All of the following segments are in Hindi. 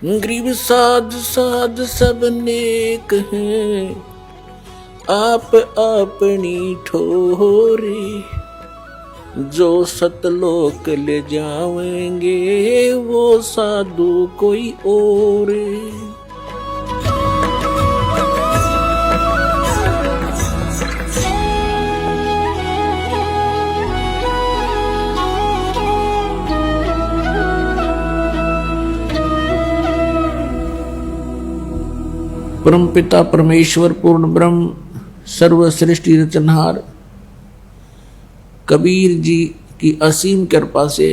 गरीब साध साध सब नेक हैं, आप अपनी ठोरे। जो सतलोक ले जाएंगे वो साधु कोई और। परम पिता परमेश्वर पूर्ण ब्रह्म सर्वश्रेष्ठ रचनहार कबीर जी की असीम कृपा से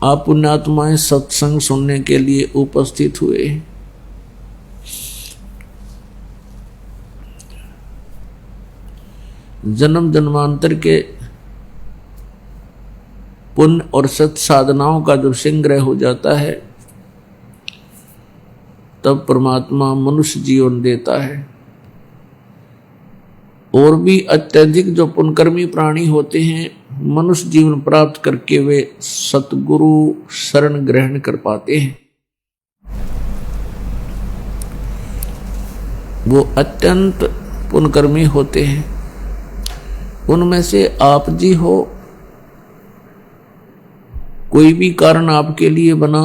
आप पुण्यात्माएं सत्संग सुनने के लिए उपस्थित हुए। जन्म जन्मांतर के पुण्य और सत साधनाओं का जब संग्रह हो जाता है तब परमात्मा मनुष्य जीवन देता है। और भी अत्यधिक जो पुण्यकर्मी प्राणी होते हैं मनुष्य जीवन प्राप्त करके वे सतगुरु शरण ग्रहण कर पाते हैं। वो अत्यंत पुण्यकर्मी होते हैं। उनमें से आप जी हो, कोई भी कारण आपके लिए बना,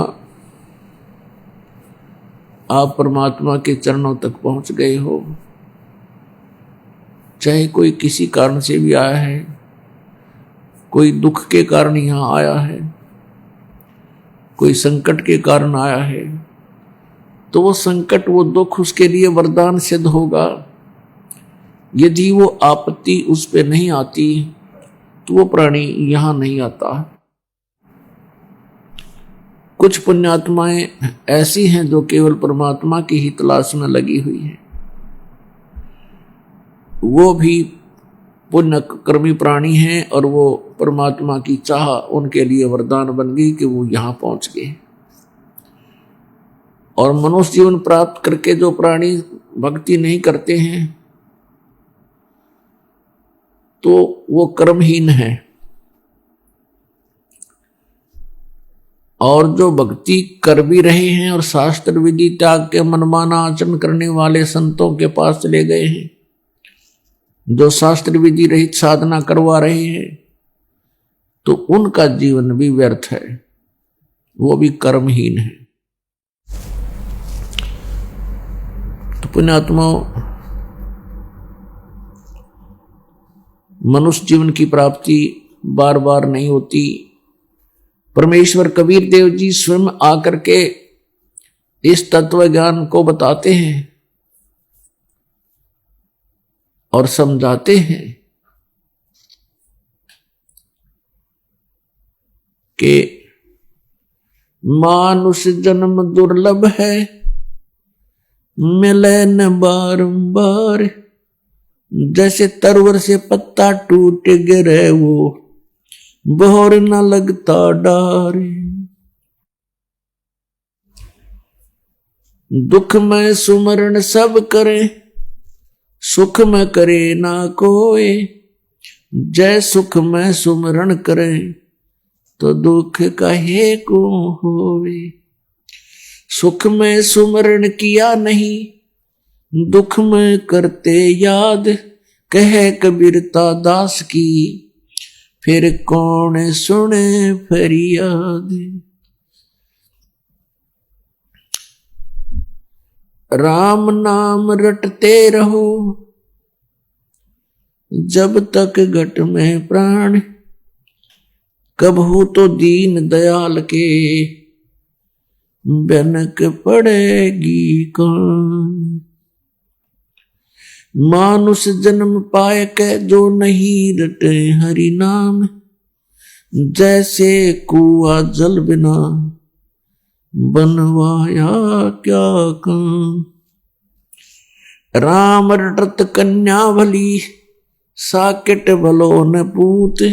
आप परमात्मा के चरणों तक पहुंच गए हो। चाहे कोई किसी कारण से भी आया है, कोई दुख के कारण यहां आया है, कोई संकट के कारण आया है, तो वो संकट वो दुख उसके लिए वरदान सिद्ध होगा। यदि वो आपत्ति उस पे नहीं आती तो वो प्राणी यहां नहीं आता। कुछ पुण्यात्माएं ऐसी हैं जो केवल परमात्मा की ही तलाश में लगी हुई हैं। वो भी पुण्य कर्मी प्राणी हैं और वो परमात्मा की चाह उनके लिए वरदान बन गई कि वो यहां पहुंच गए। और मनुष्य जीवन प्राप्त करके जो प्राणी भक्ति नहीं करते हैं तो वो कर्महीन है। और जो भक्ति कर भी रहे हैं और शास्त्र विधि त्याग के मनमाना आचरण करने वाले संतों के पास चले गए हैं, जो शास्त्र विधि रहित साधना करवा रहे हैं, तो उनका जीवन भी व्यर्थ है, वो भी कर्महीन है। तो पुण्यात्माओं, मनुष्य जीवन की प्राप्ति बार बार नहीं होती। परमेश्वर कबीर देव जी स्वयं आकर के इस तत्व ज्ञान को बताते हैं और समझाते हैं कि मानुष जन्म दुर्लभ है, मिले न बारंबार। जैसे तरवर से पत्ता टूट गिरे वो बोर न लगता डार। दुख में सुमरण सब करे, सुख में करे ना कोई। जय सुख में सुमरण करे तो दुख काहे को होवे। सुख में सुमरण किया नहीं, दुख में करते याद। कहे कबीरता दास की, फिर कौन सुने फरियाद। राम नाम रटते रहो जब तक घट में प्राण। कबहू तो दीन दयाल के बनक पड़ेगी कौन। मानुष जन्म पाए के जो नहीं रटे हरि नाम। जैसे कुआ जल बिना बनवाया क्या काम। राम रटत कन्या भली, साकेट भलो न पूत।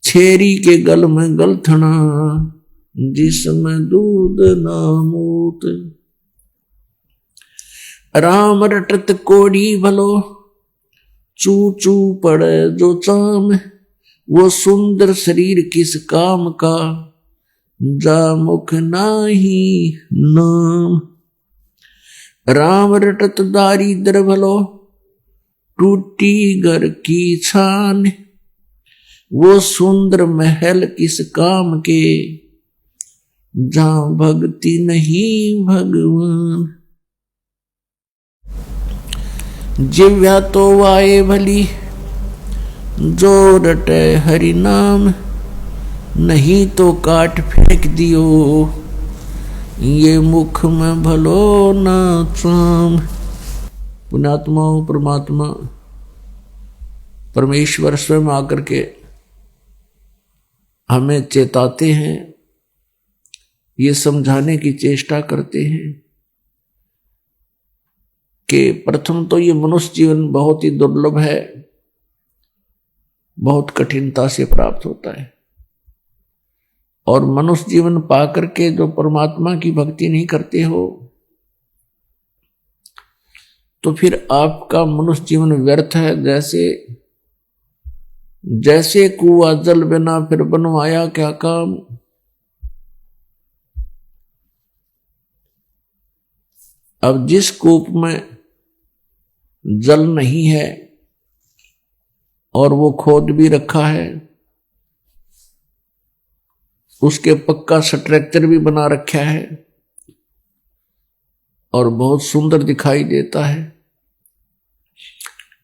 छेरी के गल में गलथना, जिसमें दूध ना मूत। राम रटत कोड़ी भलो, चू चू पड़े जो चाम। वो सुंदर शरीर किस काम का, जा मुख नाही नाम। राम रटत दारिद्र भलो, टूटी घर की छान। वो सुंदर महल किस काम के, जहां भक्ति नहीं भगवान। जिव्या तो वाए भली, जो रटे हरि नाम। नहीं तो काट फेंक दियो, ये मुख में भलो ना चाम। पुण्यात्माओं, परमात्मा परमेश्वर स्वयं आकर के हमें चेताते हैं, ये समझाने की चेष्टा करते हैं कि प्रथम तो ये मनुष्य जीवन बहुत ही दुर्लभ है, बहुत कठिनता से प्राप्त होता है। और मनुष्य जीवन पाकर के जो परमात्मा की भक्ति नहीं करते हो, तो फिर आपका मनुष्य जीवन व्यर्थ है। जैसे कुआं जल बिना फिर बनवाया क्या काम। अब जिस कूप में जल नहीं है और वो खोद भी रखा है, उसके पक्का स्ट्रक्चर भी बना रखा है और बहुत सुंदर दिखाई देता है,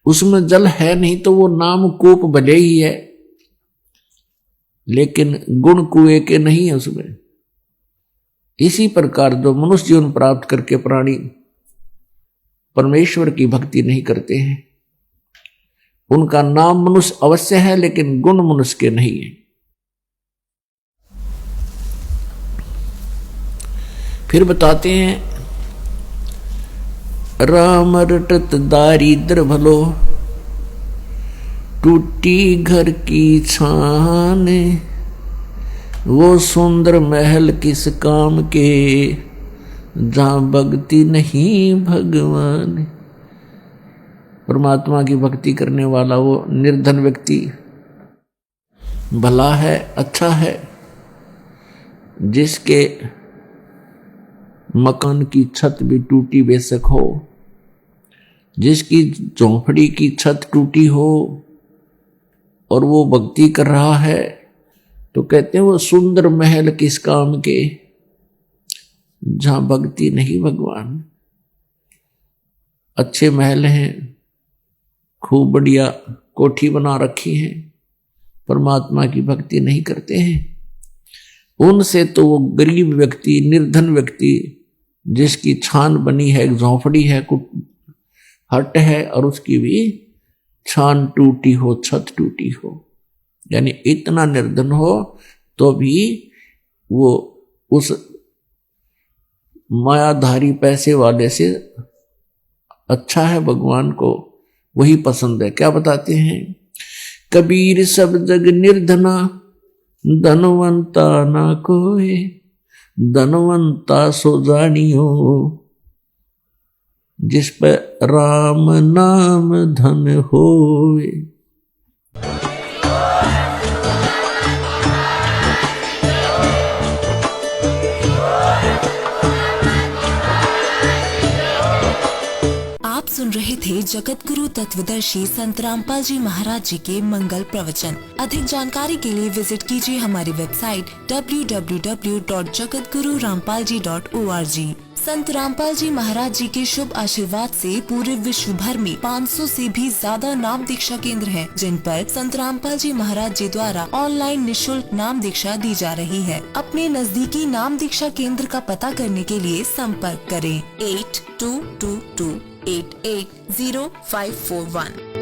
उसमें जल है नहीं तो वो नाम कूप भले ही है, लेकिन गुण कुएं के नहीं है उसमें। इसी प्रकार जो मनुष्य जीवन प्राप्त करके प्राणी परमेश्वर की भक्ति नहीं करते हैं, उनका नाम मनुष्य अवश्य है लेकिन गुण मनुष्य के नहीं है। फिर बताते हैं, राम रटत दारिद्र भलो, टूटी घर की छान। वो सुंदर महल किस काम के, जहां भक्ति नहीं भगवान। परमात्मा की भक्ति करने वाला वो निर्धन व्यक्ति भला है, अच्छा है, जिसके मकान की छत भी टूटी बेशक हो, जिसकी झोंपड़ी की छत टूटी हो और वो भक्ति कर रहा है, तो कहते हैं वो सुंदर महल किस काम के, जहां भक्ति नहीं भगवान। अच्छे महल हैं, खूब बढ़िया कोठी बना रखी है, परमात्मा की भक्ति नहीं करते हैं, उनसे तो वो गरीब व्यक्ति, निर्धन व्यक्ति, जिसकी छान बनी है, एक झोंपड़ी है, हट है और उसकी भी छान टूटी हो, छत टूटी हो, यानी इतना निर्धन हो तो भी वो उस मायाधारी पैसे वाले से अच्छा है, भगवान को वही पसंद है। क्या बताते हैं, कबीर सब जग निर्धना, धनवंता ना कोई, धनवंता सो जानियो, जिस पर राम नाम धन होए। आप सुन रहे थे जगत गुरु तत्वदर्शी संत रामपाल जी महाराज जी के मंगल प्रवचन। अधिक जानकारी के लिए विजिट कीजिए हमारी वेबसाइट www.jagatgururampalji.org। संत रामपाल जी महाराज जी के शुभ आशीर्वाद से पूरे विश्व भर में 500 से भी ज्यादा नाम दीक्षा केंद्र हैं, जिन पर संत रामपाल जी महाराज जी द्वारा ऑनलाइन निशुल्क नाम दीक्षा दी जा रही है। अपने नजदीकी नाम दीक्षा केंद्र का पता करने के लिए संपर्क करें 8222880541।